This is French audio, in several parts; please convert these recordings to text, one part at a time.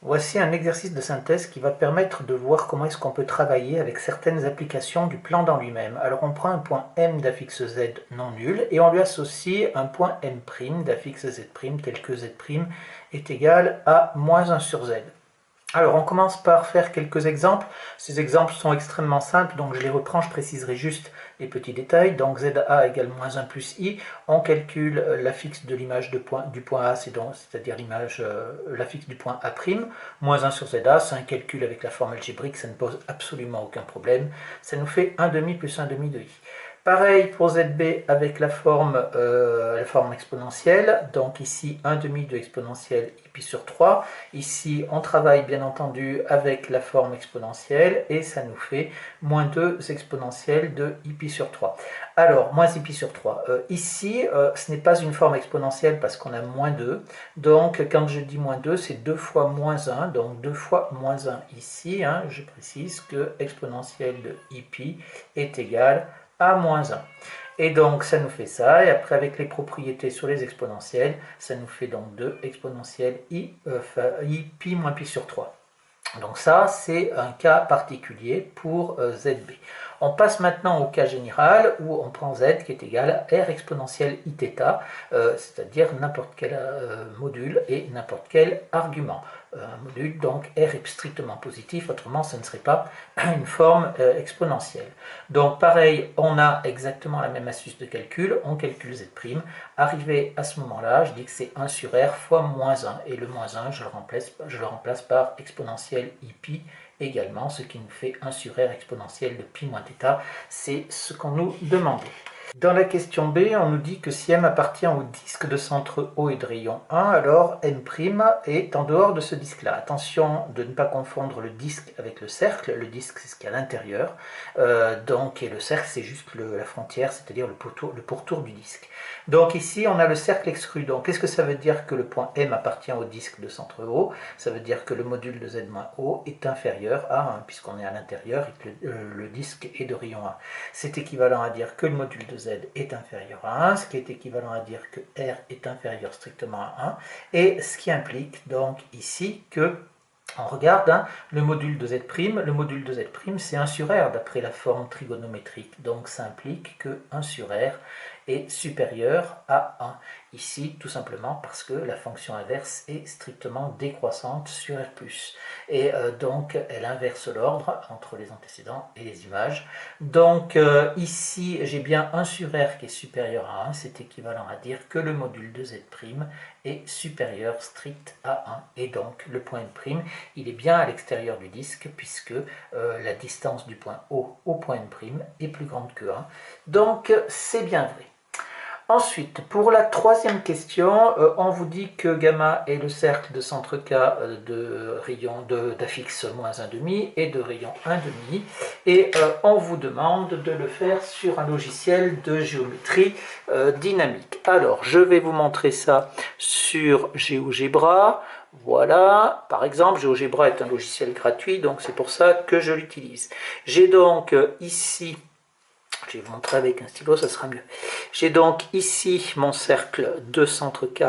Voici un exercice de synthèse qui va permettre de voir comment est-ce qu'on peut travailler avec certaines applications du plan dans lui-même. Alors on prend un point M d'affixe Z non nul et on lui associe un point M' d'affixe Z' tel que Z' est égal à moins 1 sur Z. Alors on commence par faire quelques exemples. Ces exemples sont extrêmement simples, donc je les reprends, je préciserai juste les petits détails. Donc ZA égale moins 1 plus I, on calcule l'affixe de l'image du point A, c'est-à-dire l'affixe du point A', moins 1 sur ZA, c'est un calcul avec la forme algébrique, ça ne pose absolument aucun problème. Ça nous fait 1 demi plus 1 demi de I. Pareil pour ZB avec la forme exponentielle, donc ici 1 demi de exponentielle i pi sur 3. Ici on travaille bien entendu avec la forme exponentielle et ça nous fait moins 2 exponentielle de i pi sur 3. Alors, moins i pi sur 3. Ici, ce n'est pas une forme exponentielle parce qu'on a moins 2. Donc, quand je dis moins 2, c'est 2 fois moins 1. Donc, 2 fois moins 1 ici. Je précise que exponentielle de i pi est égale à moins 1. Et donc, ça nous fait ça. Et après, avec les propriétés sur les exponentielles, ça nous fait donc 2 exponentielle i pi moins pi sur 3. Donc ça, c'est un cas particulier pour ZB. On passe maintenant au cas général où on prend Z qui est égal à R exponentielle Iθ, c'est-à-dire n'importe quel module et n'importe quel argument. Un module, donc R est strictement positif, autrement ce ne serait pas une forme exponentielle. Donc pareil, on a exactement la même astuce de calcul, on calcule Z'. Arrivé à ce moment-là, je dis que c'est 1 sur R fois moins 1, et le moins 1, je le remplace par exponentielle I pi également, ce qui nous fait 1 sur R exponentielle de pi moins θ, c'est ce qu'on nous demandait. Dans la question B, on nous dit que si M appartient au disque de centre O et de rayon 1, alors M' est en dehors de ce disque-là. Attention de ne pas confondre le disque avec le cercle. Le disque, c'est ce qu'il y a à l'intérieur. Et le cercle, c'est juste la frontière, c'est-à-dire le pourtour du disque. Donc ici, on a le cercle exclu. Donc qu'est-ce que ça veut dire que le point M appartient au disque de centre O? Ça veut dire que le module de Z-O est inférieur à 1, puisqu'on est à l'intérieur et que le disque est de rayon 1. C'est équivalent à dire que le module de Z est inférieur à 1, ce qui est équivalent à dire que R est inférieur strictement à 1, et ce qui implique donc ici que, on regarde, le module de Z', c'est 1 sur R d'après la forme trigonométrique, donc ça implique que 1 sur R est supérieur à 1. Ici, tout simplement parce que la fonction inverse est strictement décroissante sur R+. Et donc, elle inverse l'ordre entre les antécédents et les images. Donc, ici, j'ai bien 1 sur R qui est supérieur à 1. C'est équivalent à dire que le module de Z' est supérieur strict à 1. Et donc, le point M', il est bien à l'extérieur du disque, puisque la distance du point O au point M' est plus grande que 1. Donc, c'est bien vrai. Ensuite, pour la troisième question, on vous dit que gamma est le cercle de centre K de rayon d'affixe moins 1,5 et de rayon 1,5, et on vous demande de le faire sur un logiciel de géométrie dynamique. Alors, je vais vous montrer ça sur GeoGebra. Voilà, par exemple, GeoGebra est un logiciel gratuit, donc c'est pour ça que je l'utilise. J'ai donc ici... Je vais vous montrer avec un stylo, ça sera mieux. J'ai donc ici mon cercle de centre K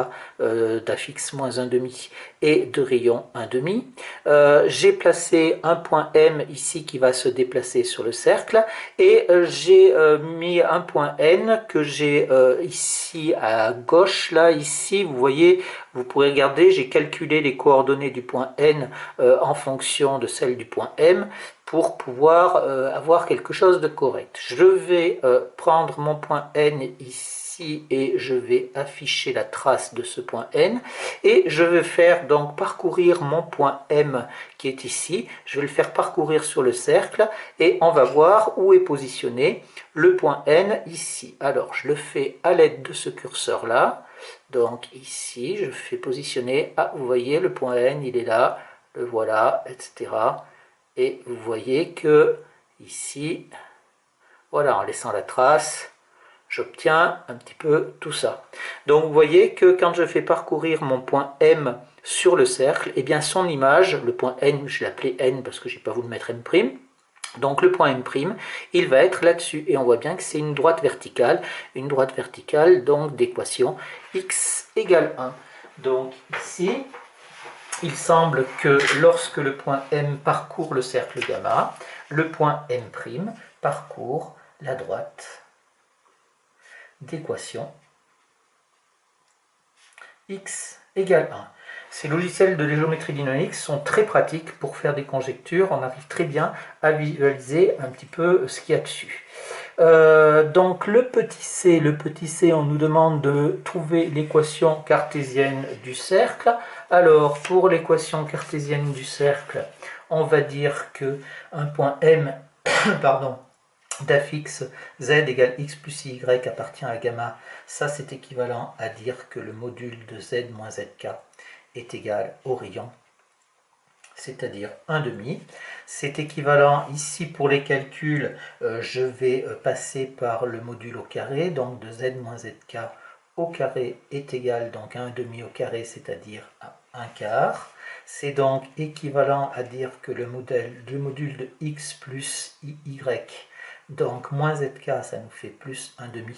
d'affixe moins 1,5 et de rayon 1,5. J'ai placé un point M ici qui va se déplacer sur le cercle et j'ai mis un point N que j'ai ici à gauche, là, ici, vous voyez, vous pourrez regarder, j'ai calculé les coordonnées du point N en fonction de celles du point M pour pouvoir avoir quelque chose de correct. Je vais prendre mon point N ici et je vais afficher la trace de ce point N et je vais faire donc parcourir mon point M qui est ici, je vais le faire parcourir sur le cercle et on va voir où est positionné le point N ici. Alors je le fais à l'aide de ce curseur là, donc ici je fais positionner, vous voyez le point N il est là, le voilà, etc. Et vous voyez que ici, voilà, en laissant la trace, j'obtiens un petit peu tout ça. Donc vous voyez que quand je fais parcourir mon point M sur le cercle, et eh bien son image, le point N, je l'ai appelé N parce que je n'ai pas voulu mettre M', donc le point M', il va être là-dessus. Et on voit bien que c'est une droite verticale donc d'équation x égale 1. Donc ici, il semble que lorsque le point M parcourt le cercle gamma, le point M' parcourt la droite d'équation x égale 1. Ces logiciels de géométrie dynamique sont très pratiques pour faire des conjectures. On arrive très bien à visualiser un petit peu ce qu'il y a dessus. Donc le petit c, on nous demande de trouver l'équation cartésienne du cercle. Alors pour l'équation cartésienne du cercle, on va dire que un point M pardon, d'affixe z égale x plus y appartient à gamma, ça c'est équivalent à dire que le module de z moins zk est égal au rayon, c'est-à-dire 1/2. C'est équivalent ici pour les calculs, je vais passer par le module au carré, donc de z moins zk au carré est égal donc à 1/2 au carré, c'est-à-dire à 1/4. C'est donc équivalent à dire que le module de x plus y, donc moins zk, ça nous fait plus 1/2,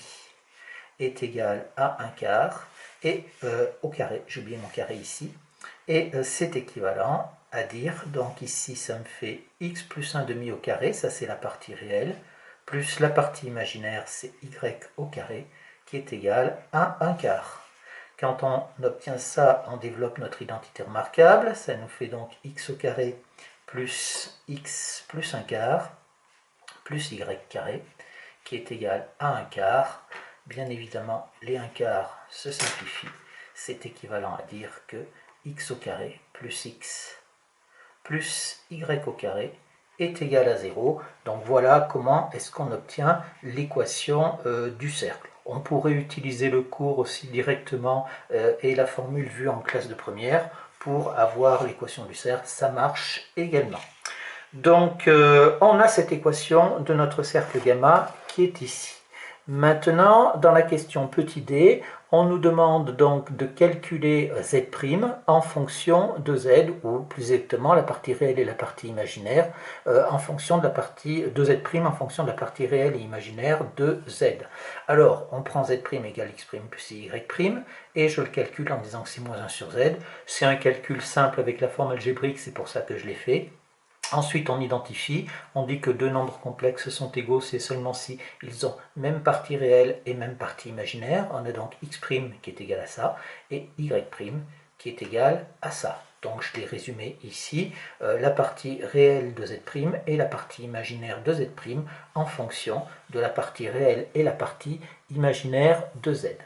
est égal à 1/4. Et au carré, j'ai oublié mon carré ici, et c'est équivalent à dire, donc ici ça me fait x plus 1/2 au carré, ça c'est la partie réelle, plus la partie imaginaire, c'est y au carré, qui est égal à 1/4. Quand on obtient ça, on développe notre identité remarquable, ça nous fait donc x au carré plus x plus 1/4 plus y carré, qui est égal à 1/4. Bien évidemment, les 1/4 se simplifient. C'est équivalent à dire que x au carré plus x plus y au carré est égal à 0. Donc voilà comment est-ce qu'on obtient l'équation du cercle. On pourrait utiliser le cours aussi directement et la formule vue en classe de première pour avoir l'équation du cercle. Ça marche également. Donc on a cette équation de notre cercle gamma qui est ici. Maintenant, dans la question petit d, on nous demande donc de calculer z' en fonction de z, ou plus exactement la partie réelle et la partie imaginaire, en fonction de la partie de z' en fonction de la partie réelle et imaginaire de z. Alors, on prend z' égale x' plus y', et je le calcule en disant que c'est moins 1 sur z. C'est un calcul simple avec la forme algébrique, c'est pour ça que je l'ai fait. Ensuite, on identifie, on dit que deux nombres complexes sont égaux, c'est seulement si ils ont même partie réelle et même partie imaginaire. On a donc x' qui est égal à ça, et y' qui est égal à ça. Donc je l'ai résumé ici, la partie réelle de z' et la partie imaginaire de z' en fonction de la partie réelle et la partie imaginaire de z.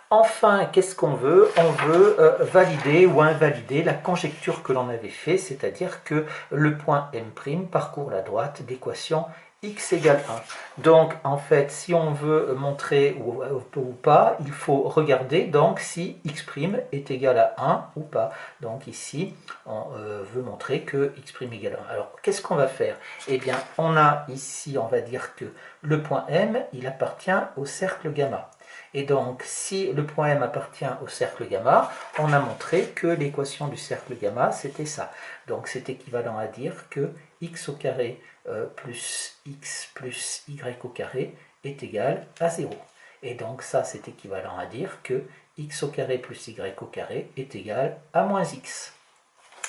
Enfin, qu'est-ce qu'on veut? On veut valider ou invalider la conjecture que l'on avait fait, c'est-à-dire que le point M' parcourt la droite d'équation x égale 1. Donc, en fait, si on veut montrer ou pas, il faut regarder donc si x' est égal à 1 ou pas. Donc ici, on veut montrer que x' égale 1. Alors, qu'est-ce qu'on va faire? Eh bien, on a ici, on va dire que le point M, il appartient au cercle gamma. Et donc, si le point M appartient au cercle gamma, on a montré que l'équation du cercle gamma, c'était ça. Donc, c'est équivalent à dire que x au carré plus x plus y au carré est égal à 0. Et donc, ça, c'est équivalent à dire que x au carré plus y au carré est égal à moins x.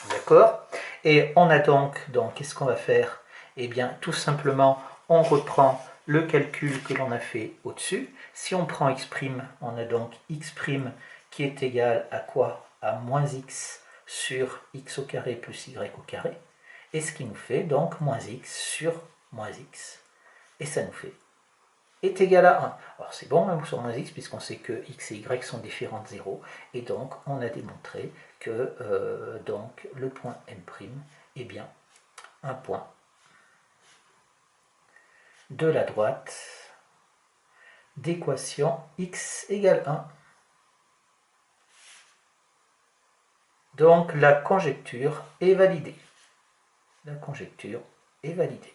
D'accord? Et on a donc qu'est-ce qu'on va faire? Eh bien, tout simplement, on reprend le calcul que l'on a fait au-dessus. Si on prend x', on a donc x' qui est égal à quoi? À moins x sur x au carré plus y au carré. Et ce qui nous fait donc moins x sur moins x. Et ça nous fait est égal à 1. Alors c'est bon même sur moins x puisqu'on sait que x et y sont différents de 0. Et donc on a démontré que donc, le point M' est bien un point de la droite d'équation x égale 1. Donc la conjecture est validée. La conjecture est validée.